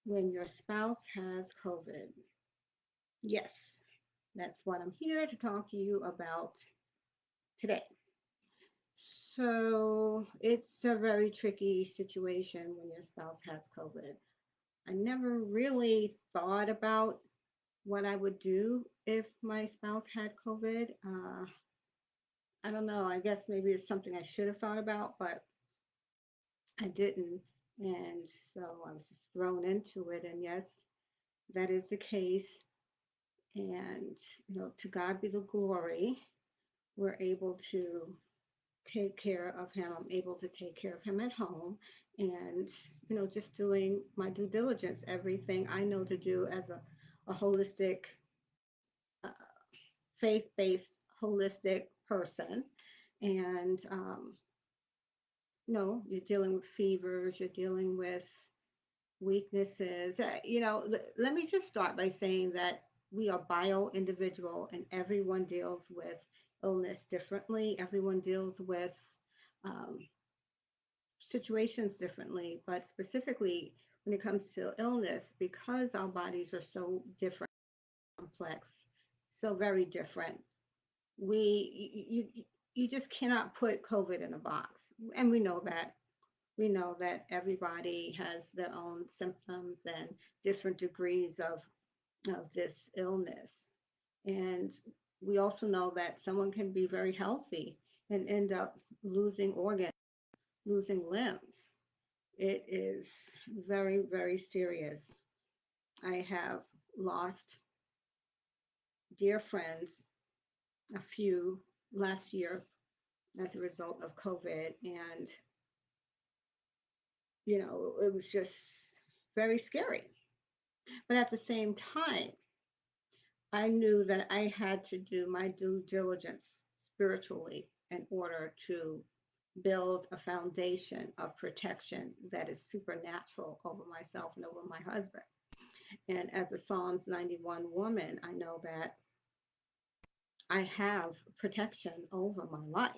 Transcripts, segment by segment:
when your spouse has COVID. Yes, that's what I'm here to talk to you about today. So, it's a very tricky situation when your spouse has COVID. I never really thought about what I would do if my spouse had COVID. I don't know. I guess maybe it's something I should have thought about, but I didn't. And so I was just thrown into it. And yes, that is the case. And, to God be the glory. We're able to take care of him. I'm able to take care of him at home and, just doing my due diligence, everything I know to do as a holistic, uh, faith based, holistic person. And, you're dealing with fevers, you're dealing with weaknesses. Let me just start by saying that we are bio individual and everyone deals with illness differently. Everyone deals with um, situations differently, but specifically when it comes to illness, because our bodies are so different, complex, so very different, you just cannot put COVID in a box, and we know that. We know that everybody has their own symptoms and different degrees of this illness. And we also know that someone can be very healthy and end up losing organs, losing limbs. It is very, very serious. I have lost dear friends, a few last year as a result of COVID. And, it was just very scary. But at the same time, I knew that I had to do my due diligence spiritually in order to build a foundation of protection that is supernatural over myself and over my husband. And as a Psalms 91 woman, I know that I have protection over my life.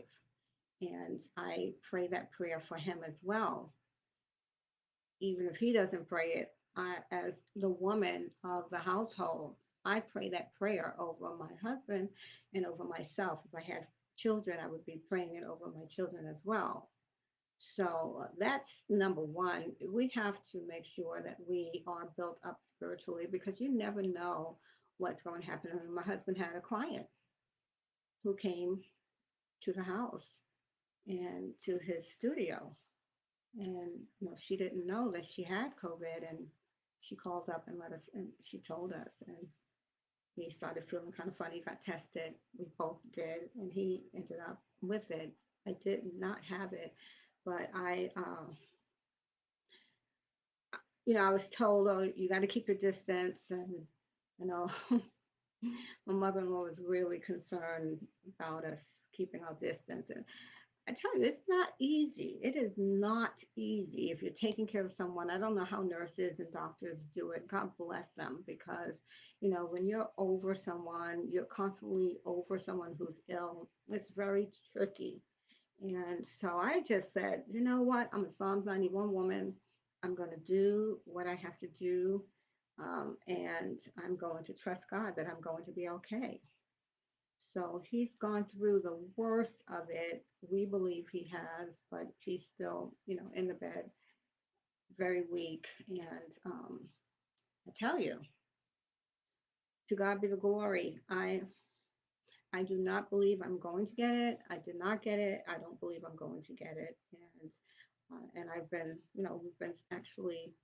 And I pray that prayer for him as well. Even if he doesn't pray it, as the woman of the household, I pray that prayer over my husband and over myself. If I had children, I would be praying it over my children as well. So that's number one. We have to make sure that we are built up spiritually because you never know what's going to happen. And my husband had a client who came to the house and to his studio. And she didn't know that she had COVID, and she called up and let us, and she told us, and he started feeling kind of funny. Got tested. We both did, and he ended up with it. I did not have it, but I was told, oh, you got to keep your distance, and you know, my mother-in-law was really concerned about us keeping our distance, and I tell you, it's not easy. It is not easy if you're taking care of someone. I don't know how nurses and doctors do it. God bless them because, when you're over someone, you're constantly over someone who's ill. It's very tricky. And so I just said, you know what? I'm a Psalms 91 woman. I'm going to do what I have to do. And I'm going to trust God that I'm going to be okay. So he's gone through the worst of it. We believe he has, but he's still, in the bed, very weak. And I tell you, to God be the glory. I do not believe I'm going to get it. I did not get it. I don't believe I'm going to get it. And I've been, we've been actually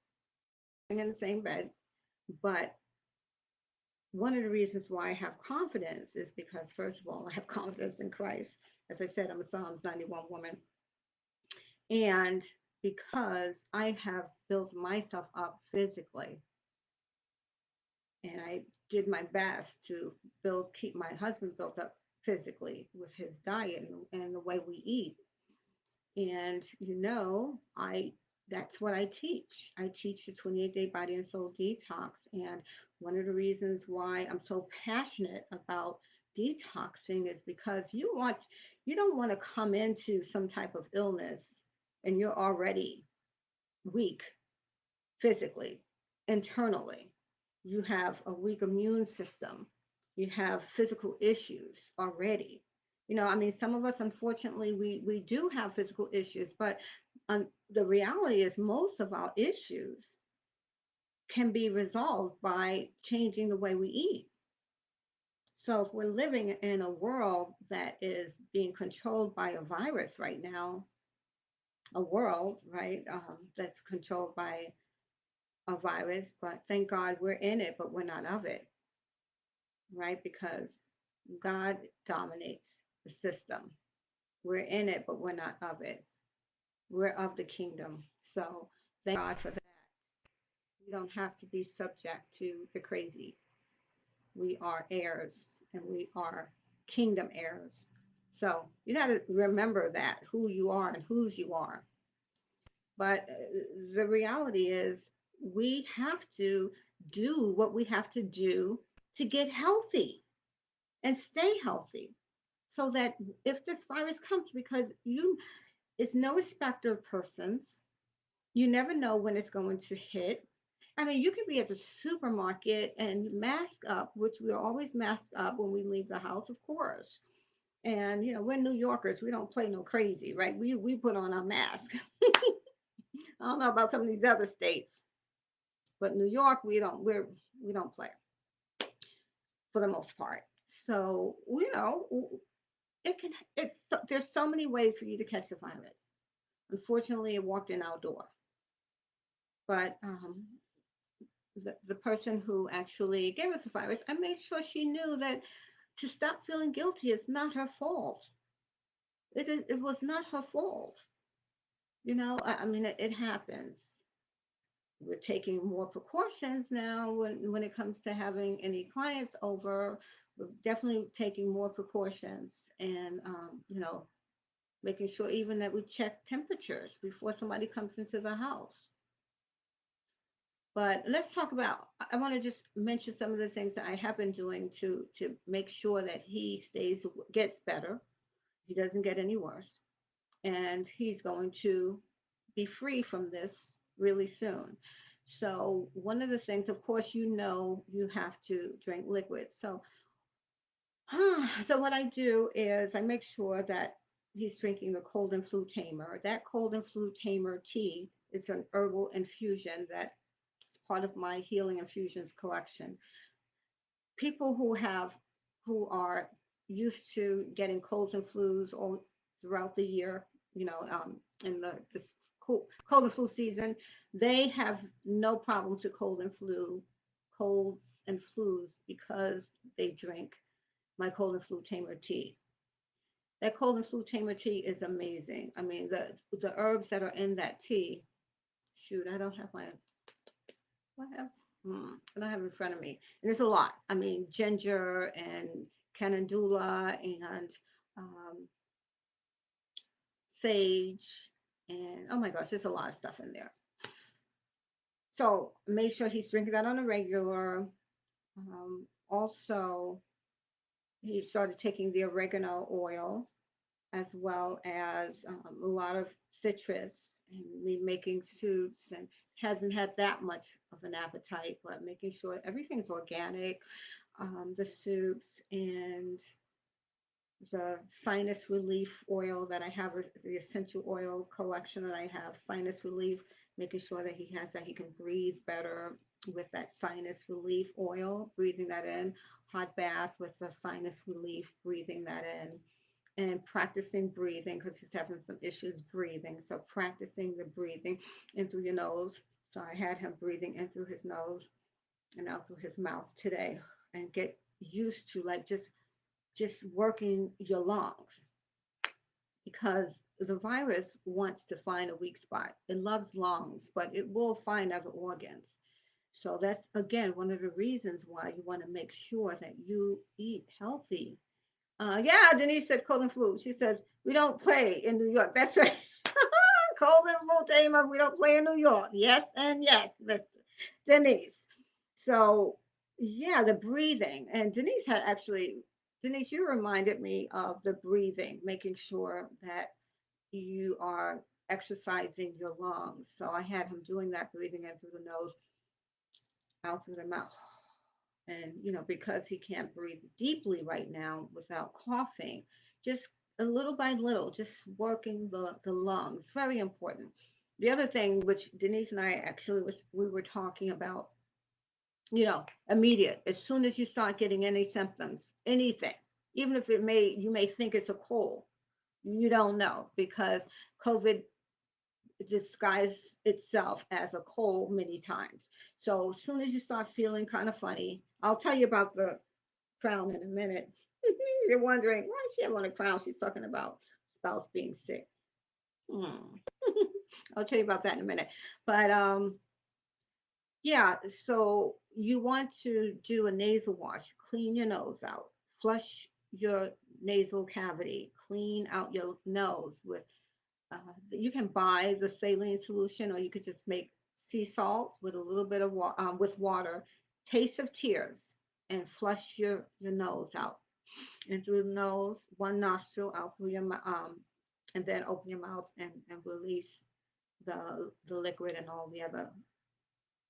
in the same bed. But one of the reasons why I have confidence is because, first of all, I have confidence in Christ. As I said, I'm a Psalms 91 woman. And because I have built myself up physically, and I did my best to keep my husband built up physically with his diet and the way we eat. And that's what I teach. I teach the 28-day body and soul detox. And one of the reasons why I'm so passionate about detoxing is because you don't want to come into some type of illness and you're already weak physically. internally. You have a weak immune system. You have physical issues already. I mean, some of us, unfortunately, we do have physical issues, but the reality is most of our issues can be resolved by changing the way we eat. So if we're living in a world that is being controlled by a virus right now, a world, right, that's controlled by a virus, but thank God we're in it, but we're not of it, right? Because God dominates the system. We're in it, but we're not of it. We're of the kingdom. So thank God for that. We don't have to be subject to the crazy. We are heirs and we are kingdom heirs. So you got to remember that who you are and whose you are. But the reality is, we have to do what we have to do to get healthy and stay healthy so that if this virus comes, because it's no respecter of persons, you never know when it's going to hit. I mean, you can be at the supermarket and mask up, which we're always masked up when we leave the house, of course. And we're New Yorkers. We don't play no crazy, right? We put on our mask. I don't know about some of these other states, but New York, we don't play for the most part. So it can there's so many ways for you to catch the virus. Unfortunately, it walked in our door, but the person who actually gave us the virus, I made sure she knew that to stop feeling guilty, it's not her fault. It was not her fault. I mean, it happens. We're taking more precautions now when it comes to having any clients over. We're definitely taking more precautions and, making sure even that we check temperatures before somebody comes into the house. But let's talk about, I want to just mention some of the things that I have been doing to make sure that he gets better. He doesn't get any worse. And he's going to be free from this really soon. So, one of the things, of course, you have to drink liquid. So, so what I do is I make sure that he's drinking the cold and flu tamer. That cold and flu tamer tea, it's an herbal infusion that's part of my healing infusions collection. People who are used to getting colds and flus all throughout the year, in this cold and flu season, they have no problem to colds and flus because they drink my cold and flu tamer tea. That cold and flu tamer tea is amazing. I mean, the herbs that are in that tea. Shoot, I don't have my what have I don't have it in front of me. And there's a lot. I mean, ginger and calendula and um, sage and oh my gosh, there's a lot of stuff in there. So make sure he's drinking that on a regular. Also, he started taking the oregano oil as well as a lot of citrus and me making soups and hasn't had that much of an appetite, but making sure everything's organic, the soups and the sinus relief oil that I have, the essential oil collection that I have, sinus relief, making sure that he has that he can breathe better with that sinus relief oil, breathing that in, hot bath with the sinus relief, breathing that in and practicing breathing because he's having some issues breathing. So practicing the breathing in through your nose. So I had him breathing in through his nose and out through his mouth today, and get used to like just working your lungs because the virus wants to find a weak spot. It loves lungs, but it will find other organs. So that's again one of the reasons why you want to make sure that you eat healthy. Yeah, Denise said cold and flu. She says we don't play in New York. That's right. Cold and flu tamer. We don't play in New York. Yes and yes, Mister Denise. So yeah, the breathing and Denise had actually. Denise, you reminded me of the breathing, making sure that you are exercising your lungs. So I had him doing that, breathing in through the nose out through the mouth. And, because he can't breathe deeply right now without coughing, just a little by little, just working the lungs. Very important. The other thing, which Denise and I actually we were talking about, immediate. As soon as you start getting any symptoms, anything, even if you may think it's a cold, you don't know because COVID disguised itself as a cold many times. So as soon as you start feeling kind of funny, I'll tell you about the crown in a minute. You're wondering why she have on a crown. She's talking about spouse being sick. Hmm. I'll tell you about that in a minute. But yeah, so you want to do a nasal wash, clean your nose out, flush your nasal cavity, clean out your nose with you can buy the saline solution or you could just make sea salt with a little bit of with water, taste of tears, and flush your nose out and through the nose, one nostril out through your and then open your mouth and release the liquid and all the other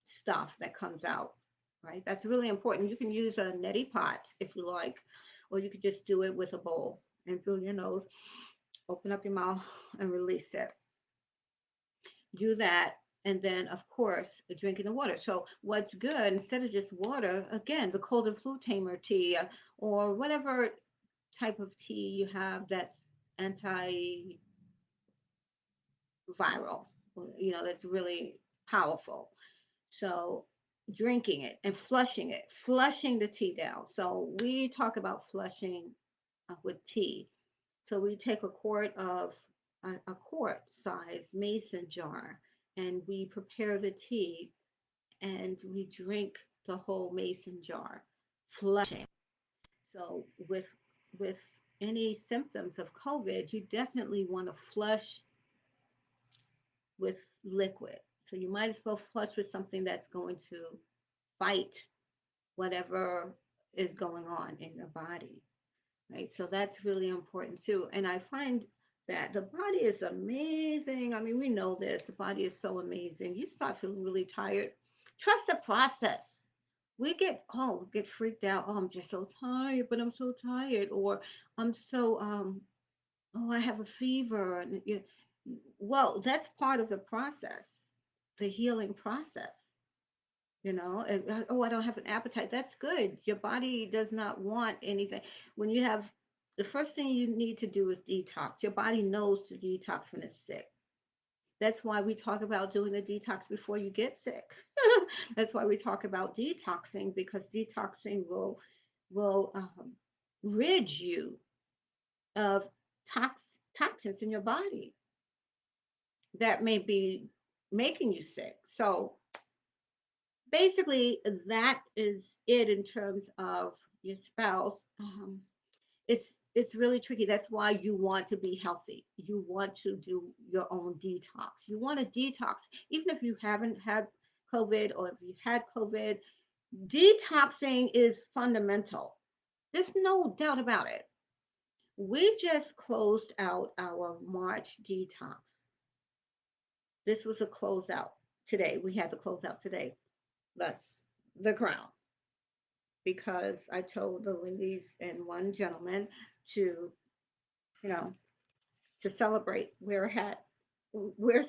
stuff that comes out. Right, that's really important. You can use a neti pot if you like, or you could just do it with a bowl and through your nose, open up your mouth and release it. Do that, and then of course drinking the water. So what's good, instead of just water, again, the cold and flu tamer tea, or whatever type of tea you have that's antiviral, that's really powerful. So drinking it and flushing the tea down. So we talk about flushing with tea. So we take a quart size mason jar and we prepare the tea and we drink the whole mason jar, flushing. So with any symptoms of COVID, you definitely want to flush with liquid. So you might as well flush with something that's going to fight whatever is going on in your body, right? So that's really important too. And I find that the body is amazing. I mean, we know this. The body is so amazing. You start feeling really tired. Trust the process. We get freaked out. Oh, I'm just so tired, but I'm so tired, or I'm so oh, I have a fever. Well, that's part of the process, the healing process. Oh, I don't have an appetite. That's good. Your body does not want anything. When you have the first thing you need to do is detox. Your body knows to detox when it's sick. That's why we talk about doing the detox before you get sick. That's why we talk about detoxing because detoxing will rid you of toxins in your body that may be making you sick. So basically, that is it in terms of your spouse. It's really tricky. That's why you want to be healthy. You want to do your own detox. You want to detox, even if you haven't had COVID or if you had COVID. Detoxing is fundamental. There's no doubt about it. We just closed out our March detox. This was a closeout today. We had the closeout today. That's the crown because I told the ladies and one gentleman to, you know, to celebrate, wear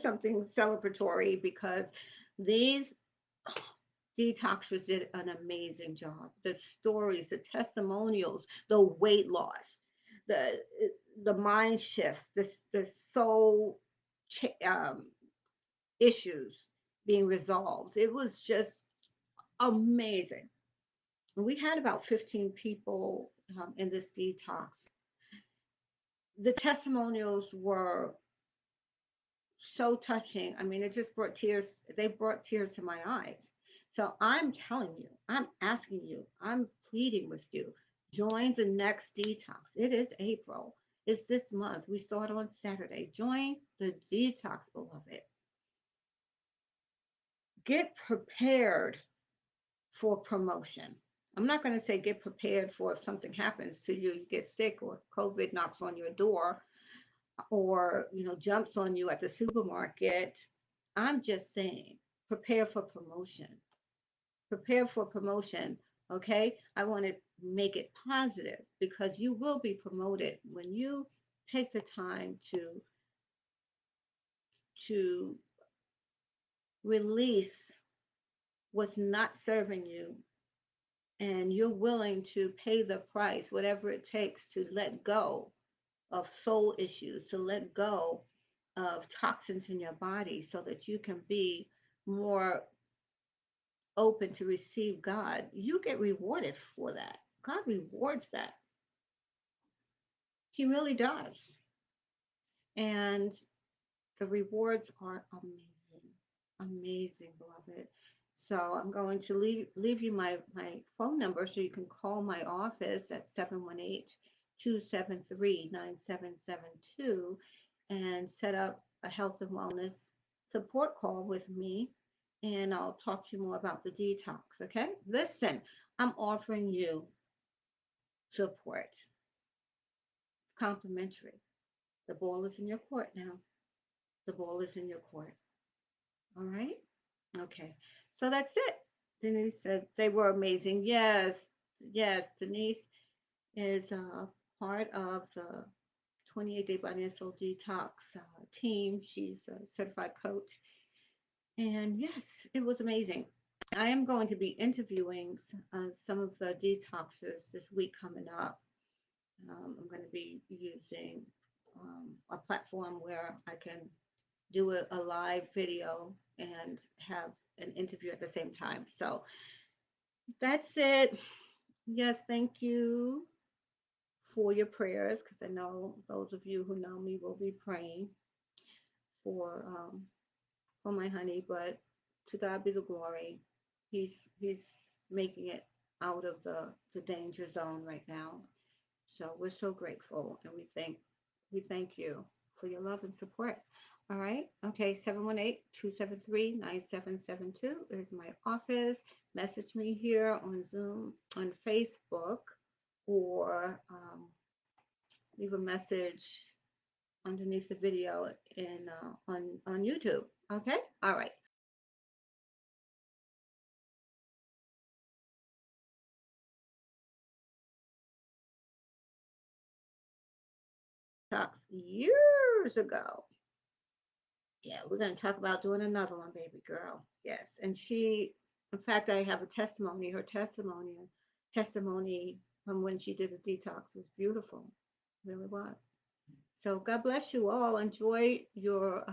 something celebratory because these detoxers did an amazing job. The stories, the testimonials, the weight loss, the the mind shifts, the soul issues being resolved. It was just amazing. We had about 15 people in this detox. The testimonials were so touching. I mean, it just brought tears. They brought tears to my eyes. So I'm telling you, I'm asking you, I'm pleading with you, join the next detox. It is April. It's this month. We start on Saturday. Join the detox, beloved. Get prepared for promotion. I'm not going to say get prepared for if something happens to you, you get sick or COVID knocks on your door or jumps on you at the supermarket. I'm just saying prepare for promotion. Prepare for promotion. Okay, I want to make it positive because you will be promoted when you take the time to release what's not serving you, and you're willing to pay the price, whatever it takes, to let go of soul issues, to let go of toxins in your body so that you can be more open to receive God. You get rewarded for that. God rewards that. He really does. And the rewards are amazing. Amazing, beloved. So I'm going to leave you my phone number so you can call my office at 718-273-9772 and set up a health and wellness support call with me. And I'll talk to you more about the detox. Okay? Listen, I'm offering you support. It's complimentary. The ball is in your court now. The ball is in your court. All right? Okay. So that's it. Denise said they were amazing. Yes. Yes. Denise is part of the 28-day financial detox team. She's a certified coach. And yes, it was amazing. I am going to be interviewing some of the detoxers this week coming up. I'm going to be using a platform where I can do a live video and have an interview at the same time. So that's it. Yes, thank you for your prayers because I know those of you who know me will be praying for um, for my honey. But to God be the glory. He's making it out of the danger zone right now. So we're so grateful, and we thank you for your love and support. All right. Okay. 718-273-9772 is my office. Message me here on Zoom, on Facebook, or leave a message underneath the video in on YouTube. Okay. All right. Talks years ago. Yeah, we're going to talk about doing another one, baby girl. Yes. And in fact, I have a testimony. Her testimony from when she did a detox was beautiful. It really was. So God bless you all. Enjoy your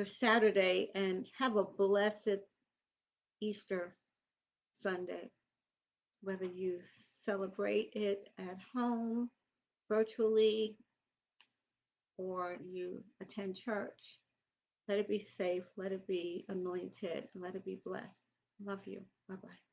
Saturday and have a blessed Easter Sunday, whether you celebrate it at home, virtually, or you attend church. Let it be safe. Let it be anointed. Let it be blessed. Love you. Bye bye.